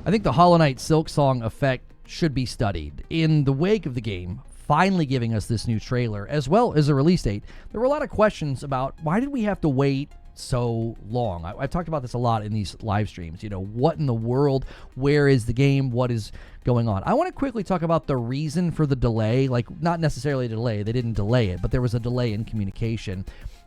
I think the Hollow Knight Silksong effect should be studied. In the wake of the game finally giving us this new trailer, as well as a release date, there were a lot of questions about why did we have to wait so long. I've talked about this a lot in these live streams. You know, what in the world? Where is the game? What is going on? I want to quickly talk about the reason for the delay. Like, not necessarily a delay. They didn't delay it, but there was a delay in communication.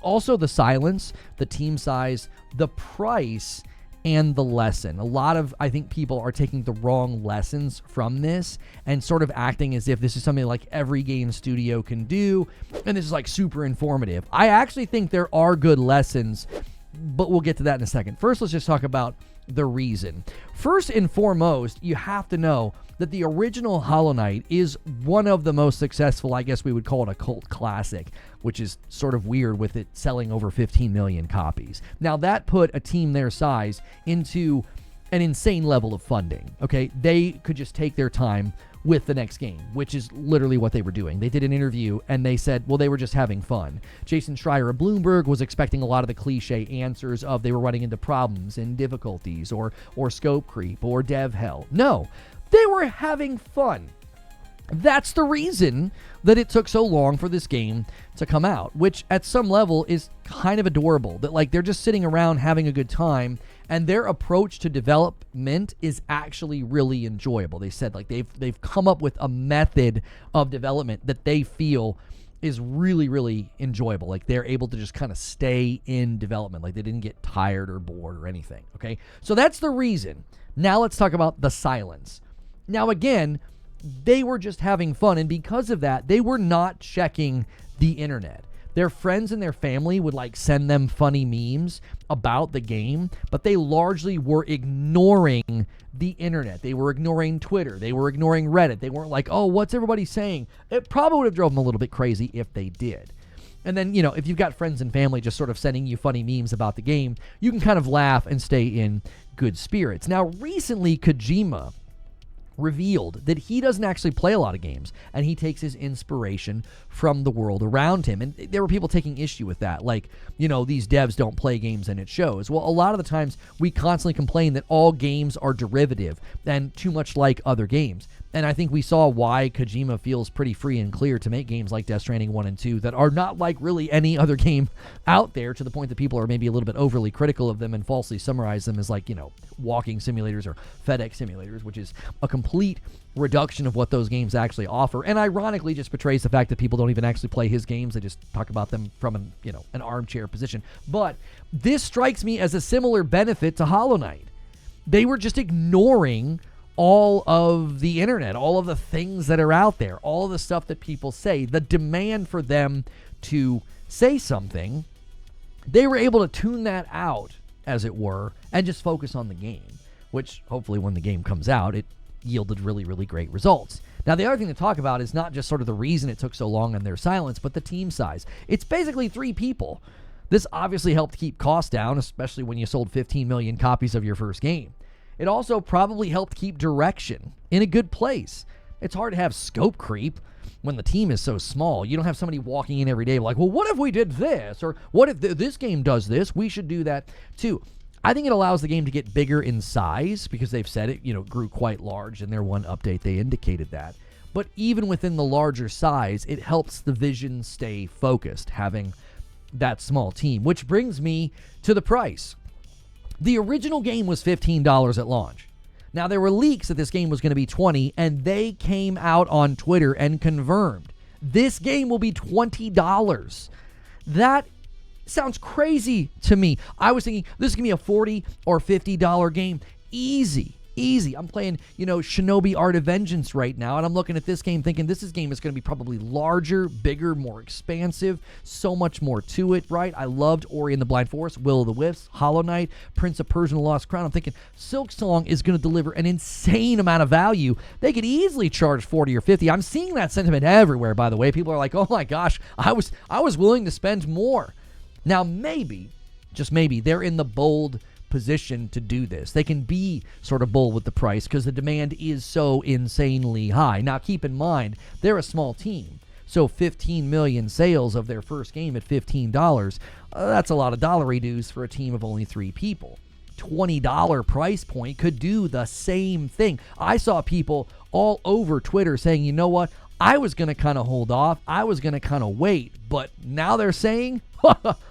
Also, the silence, the team size, the price, and the lesson. A lot of, I think, people are taking the wrong lessons from this and sort of acting as if this is something like every game studio can do, and this is like super informative. I actually think there are good lessons, but we'll get to that in a second. First, let's just talk about the reason. First and foremost, you have to know that the original Hollow Knight is one of the most successful, I guess we would call it a cult classic, which is sort of weird with it selling over 15 million copies. Now, that put a team their size into an insane level of funding, okay? They could just take their time with the next game, which is literally what they were doing. They did an interview and they said, well, they were just having fun. Jason Schreier of Bloomberg was expecting a lot of the cliche answers of they were running into problems and difficulties or scope creep or dev hell. No, they were having fun. That's the reason that it took so long for this game to come out, which at some level is kind of adorable, that like they're just sitting around having a good time, and their approach to development is actually really enjoyable. They said like they've come up with a method of development that they feel is really, really enjoyable. Like they're able to just kind of stay in development. Like they didn't get tired or bored or anything. Okay. So that's the reason. Now let's talk about the silence. Now again, they were just having fun, and because of that, they were not checking the internet. Their friends and their family would like send them funny memes about the game, but they largely were ignoring the internet. They were ignoring Twitter. They were ignoring Reddit. They weren't like, oh, what's everybody saying? It probably would have drove them a little bit crazy if they did. And then, you know, if you've got friends and family just sort of sending you funny memes about the game, you can kind of laugh and stay in good spirits. Now, recently, Kojima revealed that he doesn't actually play a lot of games, and he takes his inspiration from the world around him. And there were people taking issue with that, like, you know, these devs don't play games and it shows. Well, a lot of the times we constantly complain that all games are derivative and too much like other games. And I think we saw why Kojima feels pretty free and clear to make games like Death Stranding 1 and 2 that are not like really any other game out there, to the point that people are maybe a little bit overly critical of them and falsely summarize them as like, you know, walking simulators or FedEx simulators, which is a complete reduction of what those games actually offer. And ironically just betrays the fact that people don't even actually play his games. They just talk about them from an armchair position. But this strikes me as a similar benefit to Hollow Knight. They were just ignoring all of the internet, all of the things that are out there, all of the stuff that people say, the demand for them to say something. They were able to tune that out, as it were, and just focus on the game, which hopefully when the game comes out, it yielded really, really great results. Now, the other thing to talk about is not just sort of the reason it took so long and their silence, but the team size. It's basically 3 people. This obviously helped keep costs down, especially when you sold 15 million copies of your first game. It also probably helped keep direction in a good place. It's hard to have scope creep when the team is so small. You don't have somebody walking in every day like, well, what if we did this? Or what if this game does this? We should do that too. I think it allows the game to get bigger in size because they've said it, grew quite large. In their one update, they indicated that. But even within the larger size, it helps the vision stay focused, having that small team, which brings me to the price. The original game was $15 at launch. Now, there were leaks that this game was going to be $20, and they came out on Twitter and confirmed this game will be $20. That sounds crazy to me. I was thinking this is going to be a $40 or $50 game. Easy. I'm playing, Shinobi Art of Vengeance right now, and I'm looking at this game thinking this game is going to be probably larger, bigger, more expansive, so much more to it, right? I loved Ori and the Blind Forest, Will of the Wisps, Hollow Knight, Prince of Persia and the Lost Crown. I'm thinking Silksong is going to deliver an insane amount of value. They could easily charge 40 or 50. I'm seeing that sentiment everywhere, by the way. People are like, oh my gosh, I was willing to spend more. Now, maybe, just maybe, they're in the bold position to do this. They can be sort of bold with the price because the demand is so insanely high. Now, keep in mind, they're a small team. So 15 million sales of their first game at $15, that's a lot of dollary dues for a team of only 3 people. $20 price point could do the same thing. I saw people all over Twitter saying, you know what? I was going to kind of hold off. I was going to kind of wait. But now they're saying,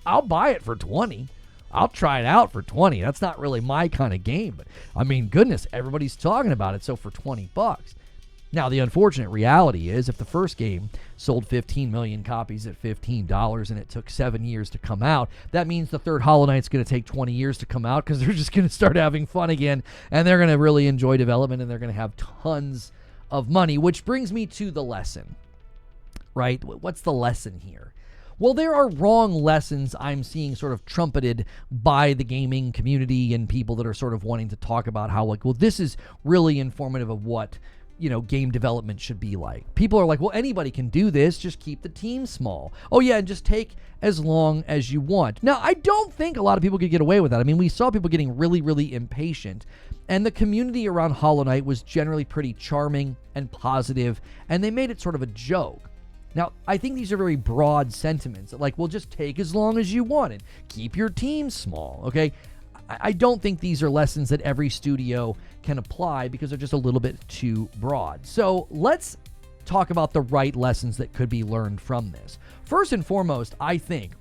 I'll buy it for 20. I'll try it out for 20. That's not really my kind of game. But I mean, goodness, everybody's talking about it. So for 20 bucks. Now, the unfortunate reality is if the first game sold 15 million copies at $15 and it took 7 years to come out, that means the third Hollow Knight's going to take 20 years to come out because they're just going to start having fun again and they're going to really enjoy development and they're going to have tons of money, which brings me to the lesson, right? What's the lesson here? Well, there are wrong lessons I'm seeing sort of trumpeted by the gaming community and people that are sort of wanting to talk about how, like, well, this is really informative of what, you know, game development should be like. People are like, well, anybody can do this. Just keep the team small. Oh, yeah, and just take as long as you want. Now, I don't think a lot of people could get away with that. I mean, we saw people getting really, really impatient, and the community around Hollow Knight was generally pretty charming and positive, and they made it sort of a joke. Now, I think these are very broad sentiments. Like, well, just take as long as you want and keep your team small, okay? I don't think these are lessons that every studio can apply because they're just a little bit too broad. So let's talk about the right lessons that could be learned from this. First and foremost, I think,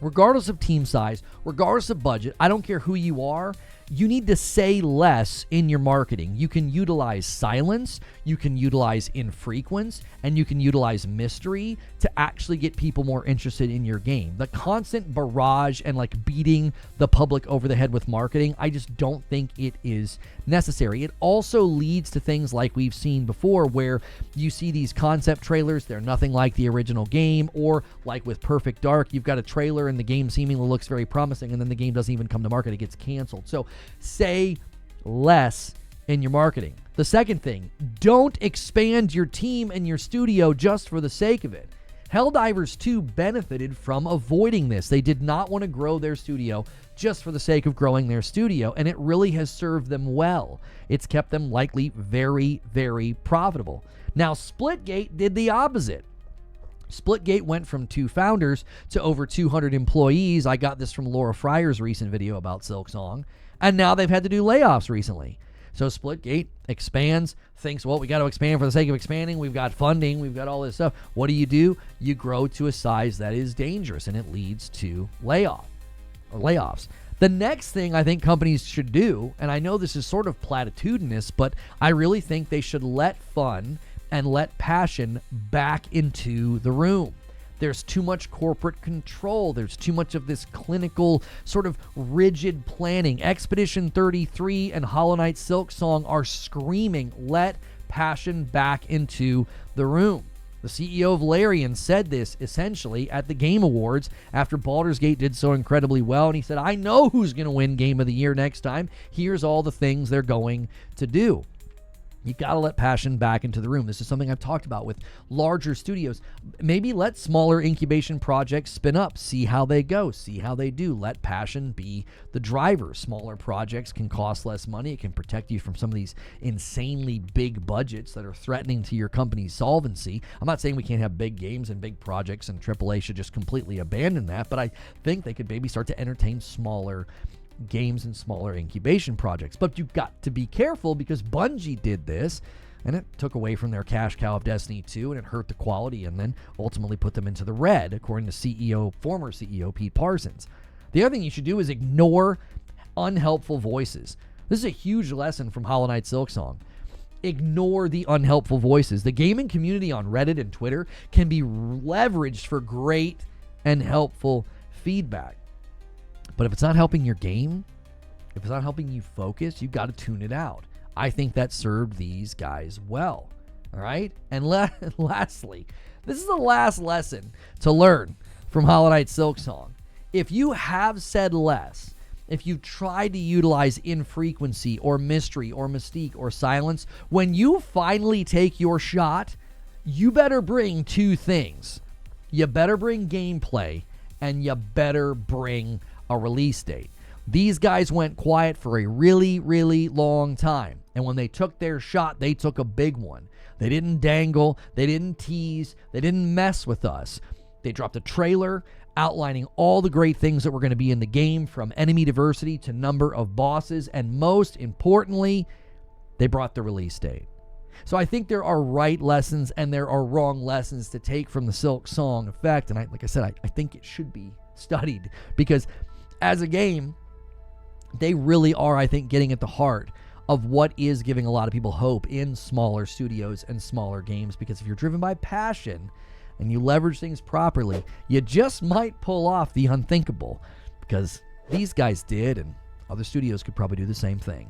regardless of team size, regardless of budget, I don't care who you are, you need to say less in your marketing. You can utilize silence, you can utilize infrequence, and you can utilize mystery to actually get people more interested in your game. The constant barrage and like beating the public over the head with marketing, I just don't think it is necessary. It also leads to things like we've seen before where you see these concept trailers, they're nothing like the original game, or like with Perfect Dark, you've got a trailer and the game seemingly looks very promising and then the game doesn't even come to market, it gets canceled. So say less in your marketing. The second thing, don't expand your team and your studio just for the sake of it. Helldivers 2 benefited from avoiding this. They did not want to grow their studio just for the sake of growing their studio, and it really has served them well. It's kept them likely very, very profitable. Now, Splitgate did the opposite. Splitgate went from 2 founders to over 200 employees. I got this from Laura Fryer's recent video about Silksong, and now they've had to do layoffs recently. So Splitgate expands, thinks, well, we got to expand for the sake of expanding. We've got funding. We've got all this stuff. What do? You grow to a size that is dangerous, and it leads to layoffs. The next thing I think companies should do, and I know this is sort of platitudinous, but I really think they should let fun and let passion back into the room. There's too much corporate control. There's too much of this clinical, sort of rigid planning. Expedition 33 and Hollow Knight Silksong are screaming, let passion back into the room. The CEO of Larian said this essentially at the Game Awards after Baldur's Gate did so incredibly well, and he said, I know who's going to win Game of the Year next time. Here's all the things they're going to do. You got to let passion back into the room. This is something I've talked about with larger studios. Maybe let smaller incubation projects spin up. See how they go. See how they do. Let passion be the driver. Smaller projects can cost less money. It can protect you from some of these insanely big budgets that are threatening to your company's solvency. I'm not saying we can't have big games and big projects and AAA should just completely abandon that, but I think they could maybe start to entertain smaller games and smaller incubation projects. But you've got to be careful because Bungie did this and it took away from their cash cow of Destiny 2 and it hurt the quality and then ultimately put them into the red, according to former CEO Pete Parsons. The other thing you should do is ignore unhelpful voices. This is a huge lesson from Hollow Knight Silksong. Ignore the unhelpful voices. The gaming community on Reddit and Twitter can be leveraged for great and helpful feedback. But if it's not helping your game, if it's not helping you focus, you've got to tune it out. I think that served these guys well. All right? And lastly, this is the last lesson to learn from Hollow Knight Silksong. If you have said less, if you've tried to utilize infrequency or mystery or mystique or silence, when you finally take your shot, you better bring 2 things. You better bring gameplay and you better bring a release date. These guys went quiet for a really, really long time. And when they took their shot, they took a big one. They didn't dangle. They didn't tease. They didn't mess with us. They dropped a trailer outlining all the great things that were going to be in the game, from enemy diversity to number of bosses, and most importantly, they brought the release date. So I think there are right lessons and there are wrong lessons to take from the Silksong effect, and like I said, I think it should be studied, because as a game, they really are, I think, getting at the heart of what is giving a lot of people hope in smaller studios and smaller games, because if you're driven by passion and you leverage things properly, you just might pull off the unthinkable, because these guys did, and other studios could probably do the same thing.